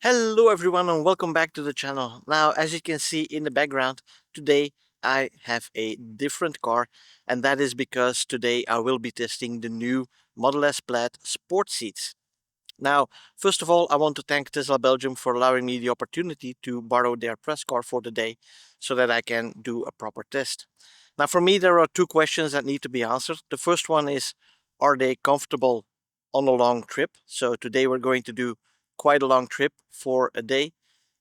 Hello everyone and welcome back to the channel. Now, as you can see in the background, today I have a different car, and that is because today I will be testing the new Model S Plaid sport seats. Now, first of all, I want to thank Tesla Belgium for allowing me the opportunity to borrow their press car for the day so that I can do a proper test. Now, for me, there are two questions that need to be answered. The first one is, are they comfortable on a long trip? So today we're going to do quite a long trip for a day,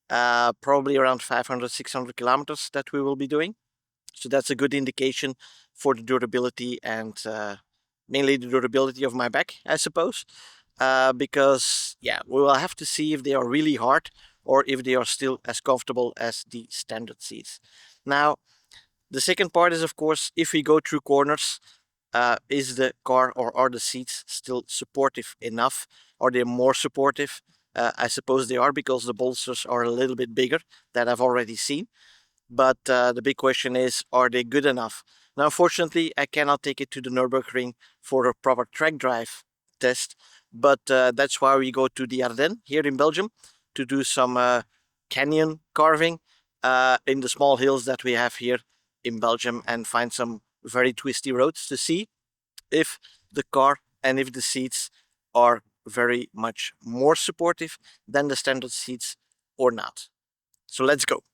probably around 500, 600 kilometers that we will be doing. So that's a good indication for the durability and mainly the durability of my back, I suppose. Because yeah, we will have to see if they are really hard or if they are still as comfortable as the standard seats. Now, the second part is, of course, if we go through corners, is the car or are the seats still supportive enough? Are they more supportive? I suppose they are, because the bolsters are a little bit bigger that I've already seen. But the big question is, are they good enough? Now, unfortunately, I cannot take it to the Nürburgring for a proper track drive test, but that's why we go to the Ardennes here in Belgium to do some canyon carving in the small hills that we have here in Belgium and find some very twisty roads to see if the car and if the seats are very much more supportive than the standard seats or not. So let's go.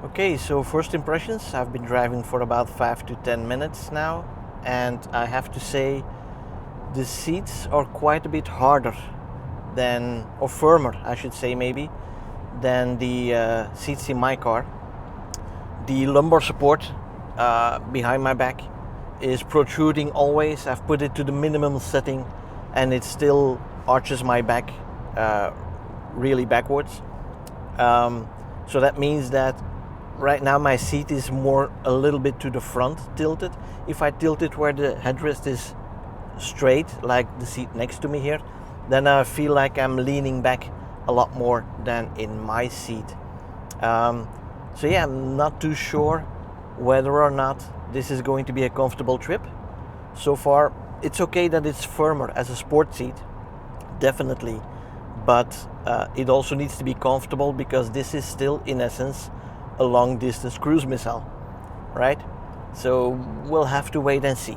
Okay, so first impressions, I've been driving for about 5 to 10 minutes now, and I have to say the seats are quite a bit harder than, or firmer I should say maybe, than the seats in my car. The lumbar support behind my back is protruding always. I've put it to the minimum setting and it still arches my back really backwards. So that means that right now my seat is more a little bit to the front tilted. If I tilt it where the headrest is straight, like the seat next to me here, then I feel like I'm leaning back a lot more than in my seat. So yeah, I'm not too sure whether or not this is going to be a comfortable trip. So far, it's okay that it's firmer as a sport seat, definitely, but it also needs to be comfortable because this is still, in essence, a long distance cruise missile, right? So we'll have to wait and see.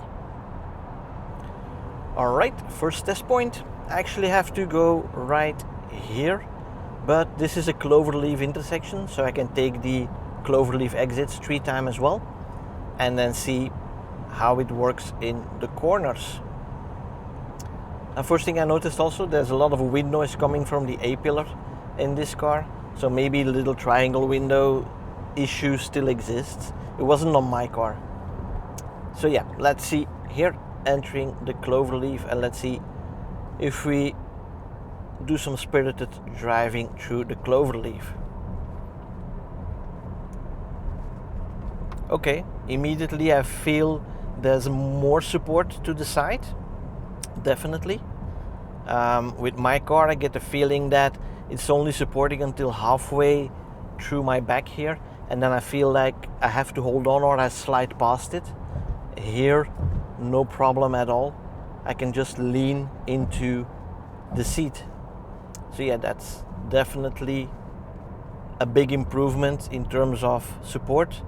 All right, first test point. I actually have to go right here, but this is a cloverleaf intersection, so I can take the cloverleaf exits 3 times as well and then see how it works in the corners. Now, first thing I noticed also, there's a lot of wind noise coming from the A-pillar in this car, so maybe the little triangle window issue still exists. It wasn't on my car. So yeah, let's see here, entering the cloverleaf, and let's see if we do some spirited driving through the cloverleaf. Okay, immediately I feel there's more support to the side, definitely. With my car I get the feeling that it's only supporting until halfway through my back here, and then I feel like I have to hold on or I slide past it. Here, no problem at all. I can just lean into the seat. So yeah, that's definitely a big improvement in terms of support.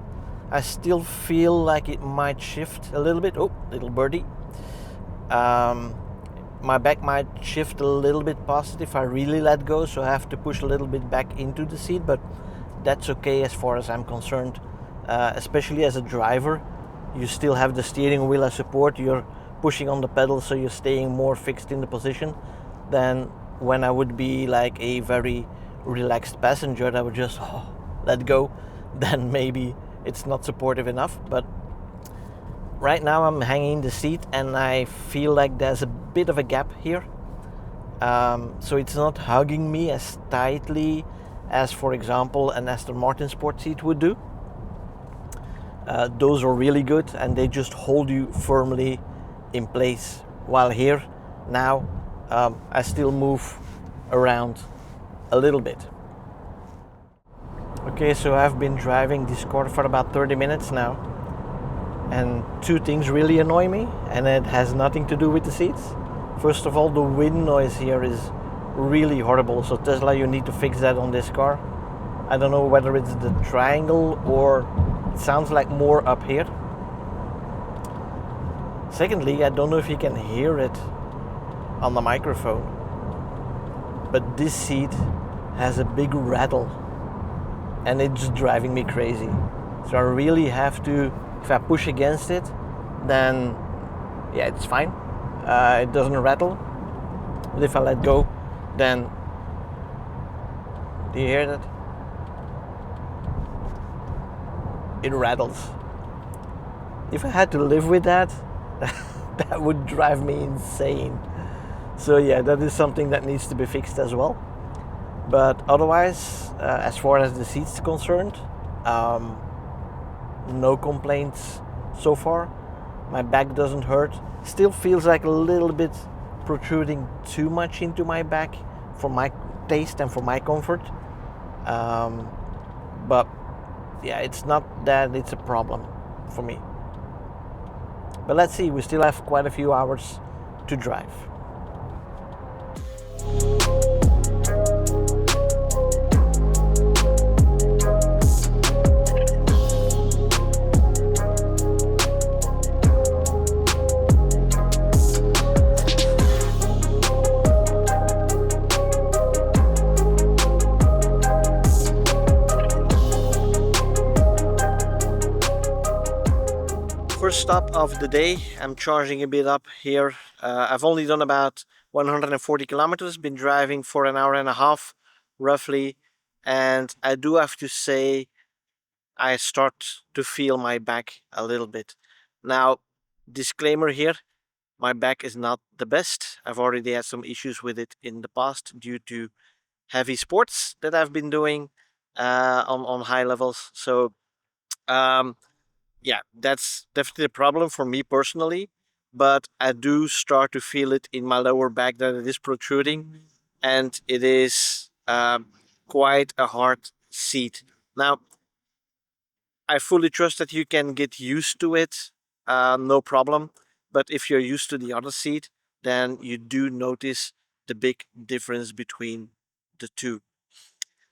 I still feel like it might shift a little bit. Oh, little birdie. My back might shift a little bit past it if I really let go, so I have to push a little bit back into the seat, but that's okay as far as I'm concerned. Especially as a driver, you still have the steering wheel as support. You're pushing on the pedal, so you're staying more fixed in the position than when I would be like a very relaxed passenger that would just let go. Then maybe it's not supportive enough. But right now I'm hanging the seat and I feel like there's a bit of a gap here. So it's not hugging me as tightly as, for example, an Aston Martin sport seat would do. Those are really good and they just hold you firmly in place. While here, now, I still move around a little bit. Okay, so I've been driving this car for about 30 minutes now, and two things really annoy me, and it has nothing to do with the seats. First of all, the wind noise here is really horrible, so Tesla, you need to fix that on this car. I don't know whether it's the triangle or it sounds like more up here. Secondly, I don't know if you can hear it on the microphone, but this seat has a big rattle and it's driving me crazy. So I really have to, if I push against it, then yeah, it's fine. It doesn't rattle. But if I let go, then, do you hear that? It rattles. If I had to live with that, that would drive me insane. So yeah, that is something that needs to be fixed as well. But otherwise, as far as the seats are concerned, no complaints so far. My back doesn't hurt. Still feels like a little bit protruding too much into my back for my taste and for my comfort. But yeah, it's not that it's a problem for me. But let's see, we still have quite a few hours to drive. First stop of the day, I'm charging a bit up here. I've only done about 140 kilometers, been driving for an hour and a half roughly, and I do have to say I start to feel my back a little bit. Now, disclaimer here, my back is not the best. I've already had some issues with it in the past due to heavy sports that I've been doing on high levels. So yeah, that's definitely a problem for me personally, but I do start to feel it in my lower back that it is protruding, and it is quite a hard seat. Now, I fully trust that you can get used to it, no problem. But if you're used to the other seat, then you do notice the big difference between the two.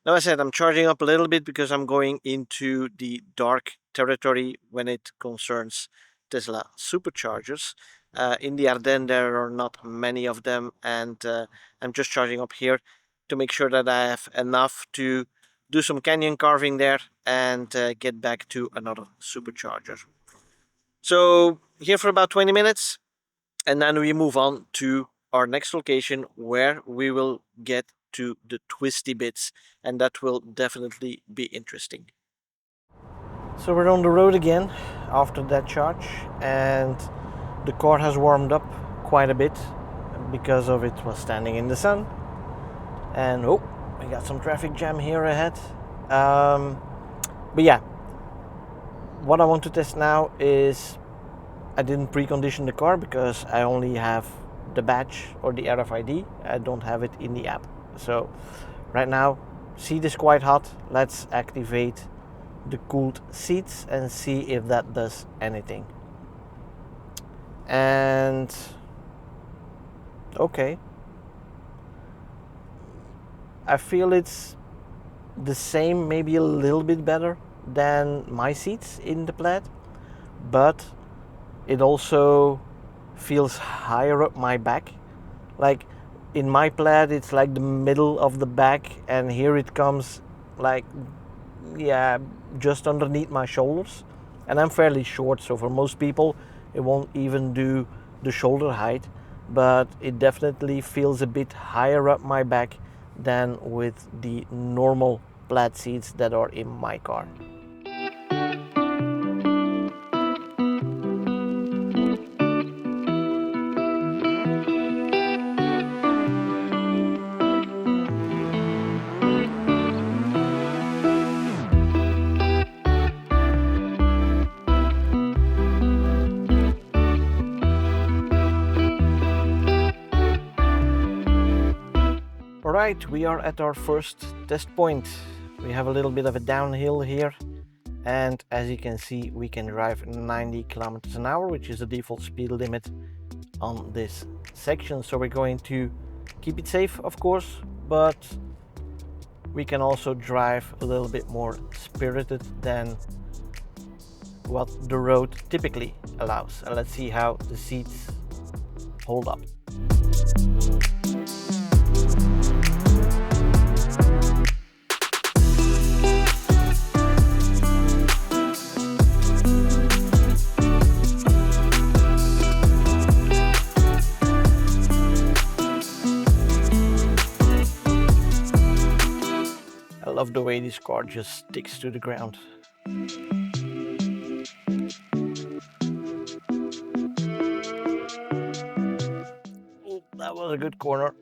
Now, I said I'm charging up a little bit because I'm going into the dark territory when it concerns Tesla superchargers. In the Ardennes, there are not many of them, and I'm just charging up here to make sure that I have enough to do some canyon carving there and get back to another supercharger. So here for about 20 minutes, and then we move on to our next location where we will get to the twisty bits, and that will definitely be interesting. So we're on the road again after that charge, and the car has warmed up quite a bit because of it was standing in the sun. And oh, we got some traffic jam here ahead. But yeah, what I want to test now is I didn't precondition the car because I only have the badge or the RFID. I don't have it in the app. So right now, seat is quite hot. Let's activate the cooled seats and see if that does anything. And okay, I feel it's the same, maybe a little bit better than my seats in the Plaid, but it also feels higher up my back. Like in my Plaid, it's like the middle of the back, and here it comes like, yeah, just underneath my shoulders. And I'm fairly short, so for most people, it won't even do the shoulder height, but it definitely feels a bit higher up my back than with the normal Plaid seats that are in my car. Alright, we are at our first test point. We have a little bit of a downhill here, and as you can see we can drive 90 kilometers an hour, which is the default speed limit on this section. So we're going to keep it safe, of course, but we can also drive a little bit more spirited than what the road typically allows. And let's see how the seats hold up. I love the way this car just sticks to the ground. Oh, that was a good corner.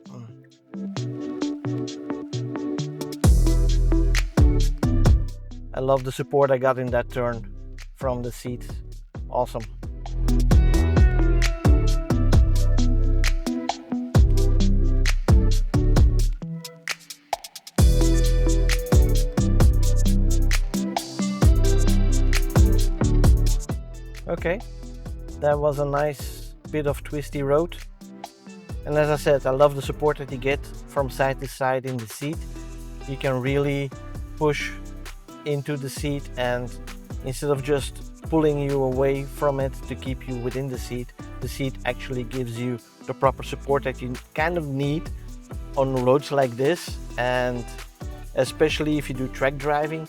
I love the support I got in that turn from the seat. Awesome. Okay, that was a nice bit of twisty road. And as I said, I love the support that you get from side to side in the seat. You can really push into the seat, and instead of just pulling you away from it to keep you within the seat actually gives you the proper support that you kind of need on roads like this. And especially if you do track driving,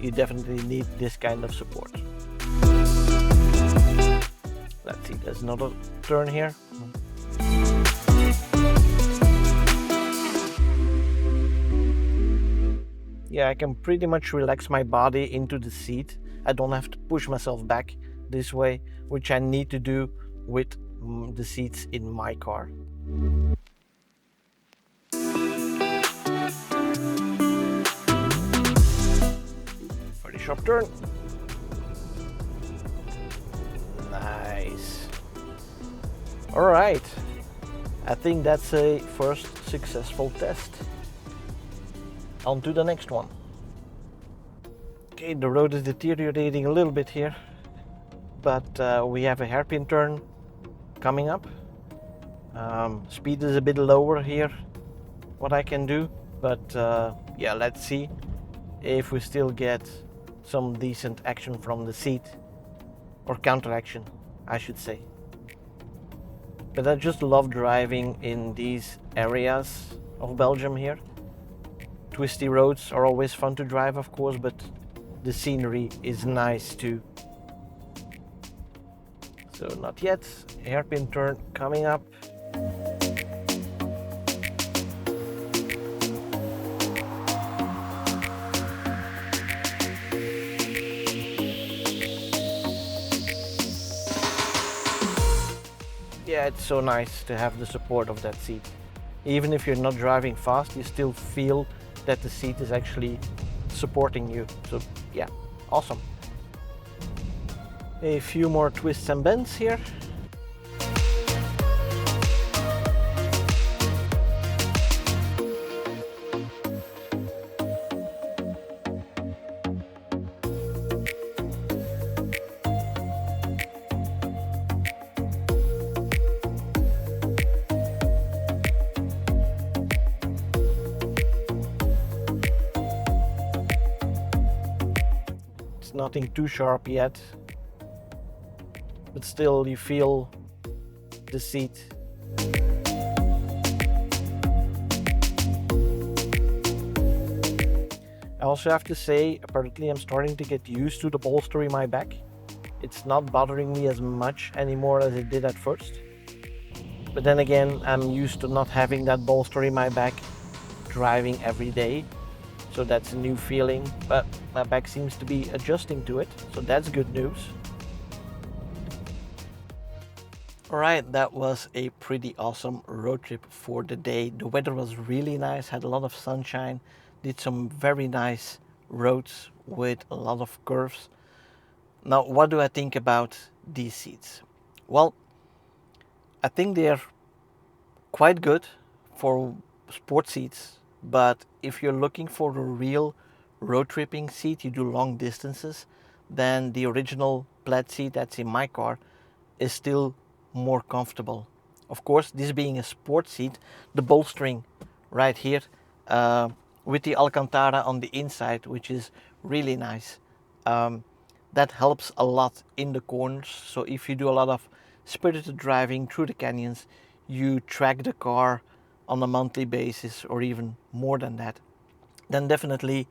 you definitely need this kind of support. Let's see, there's another turn here. Yeah, I can pretty much relax my body into the seat. I don't have to push myself back this way, which I need to do with the seats in my car. Very sharp turn. Nice. All right, I think that's a first successful test. On to the next one. Okay, the road is deteriorating a little bit here, but we have a hairpin turn coming up. Speed is a bit lower here, what I can do, but yeah, let's see if we still get some decent action from the seat, or counter action, I should say. But I just love driving in these areas of Belgium here. Twisty roads are always fun to drive, of course, but the scenery is nice too. So not yet. Hairpin turn coming up. Yeah, it's so nice to have the support of that seat. Even if you're not driving fast, you still feel that the seat is actually supporting you. So yeah, awesome. A few more twists and bends here. Nothing too sharp yet, but still you feel the seat. I also have to say, apparently I'm starting to get used to the bolster in my back. It's not bothering me as much anymore as it did at first. But then again, I'm used to not having that bolster in my back driving every day. So that's a new feeling, but my back seems to be adjusting to it, so that's good news. Alright, that was a pretty awesome road trip for the day. The weather was really nice, had a lot of sunshine, did some very nice roads with a lot of curves. Now, what do I think about these seats? Well, I think they're quite good for sport seats, but if you're looking for a real road tripping seat, you do long distances, then the original Plaid seat that's in my car is still more comfortable. Of course, this being a sport seat, the bolstering right here uh, with the Alcantara on the inside, which is really nice. Um, that helps a lot in the corners. So if you do a lot of spirited driving through the canyons, you track the car on a monthly basis or even more than that, then definitely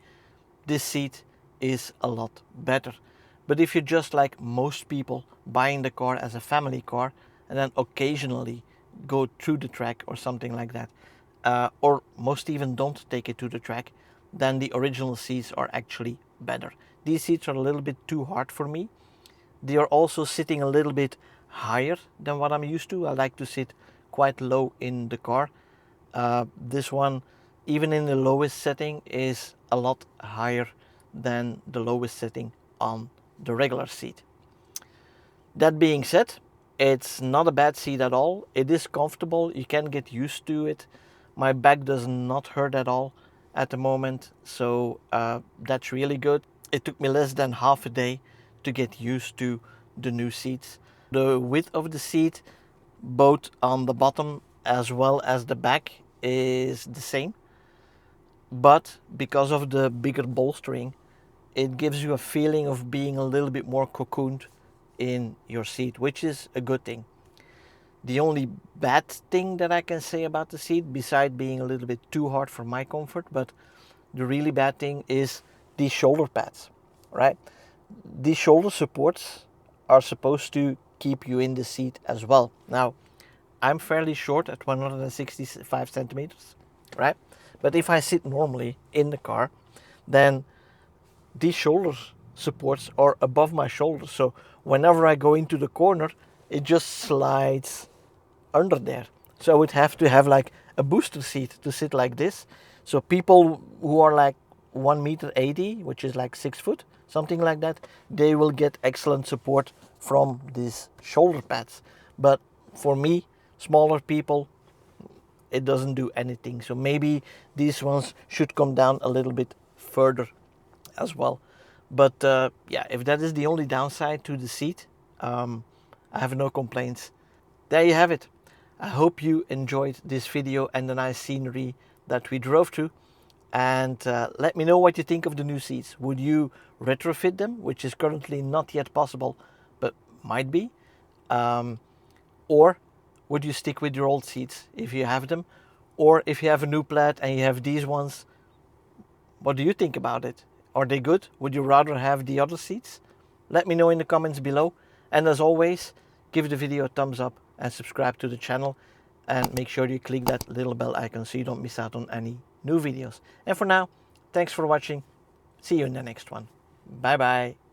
this seat is a lot better. But if you're just like most people buying the car as a family car and then occasionally go through the track or something like that, or most even don't take it to the track, then the original seats are actually better. These seats are a little bit too hard for me. They are also sitting a little bit higher than what I'm used to. I like to sit quite low in the car. This one, even in the lowest setting, is a lot higher than the lowest setting on the regular seat. That being said, it's not a bad seat at all. It is comfortable. You can get used to it. My back does not hurt at all at the moment, so that's really good. It took me less than half a day to get used to the new seats. The width of the seat, both on the bottom as well as the back, is the same, but because of the bigger bolstering, it gives you a feeling of being a little bit more cocooned in your seat, which is a good thing. The only bad thing that I can say about the seat, beside being a little bit too hard for my comfort, but the really bad thing is these shoulder pads, right? These shoulder supports are supposed to keep you in the seat as well. Now, I'm fairly short at 165 centimeters, right? But if I sit normally in the car, then these shoulder supports are above my shoulders. So whenever I go into the corner, it just slides under there. So I would have to have like a booster seat to sit like this. So people who are like 1 meter 80, which is like 6 foot, something like that, they will get excellent support from these shoulder pads. But for me, smaller people, it doesn't do anything. So maybe these ones should come down a little bit further as well. But yeah, if that is the only downside to the seat, I have no complaints. There you have it. I hope you enjoyed this video and the nice scenery that we drove through. And let me know what you think of the new seats. Would you retrofit them, which is currently not yet possible, but might be? Or would you stick with your old seats if you have them? Or if you have a new Plaid and you have these ones, what do you think about it? Are they good? Would you rather have the other seats? Let me know in the comments below. And as always, give the video a thumbs up and subscribe to the channel. And make sure you click that little bell icon so you don't miss out on any new videos. And for now, thanks for watching. See you in the next one. Bye bye.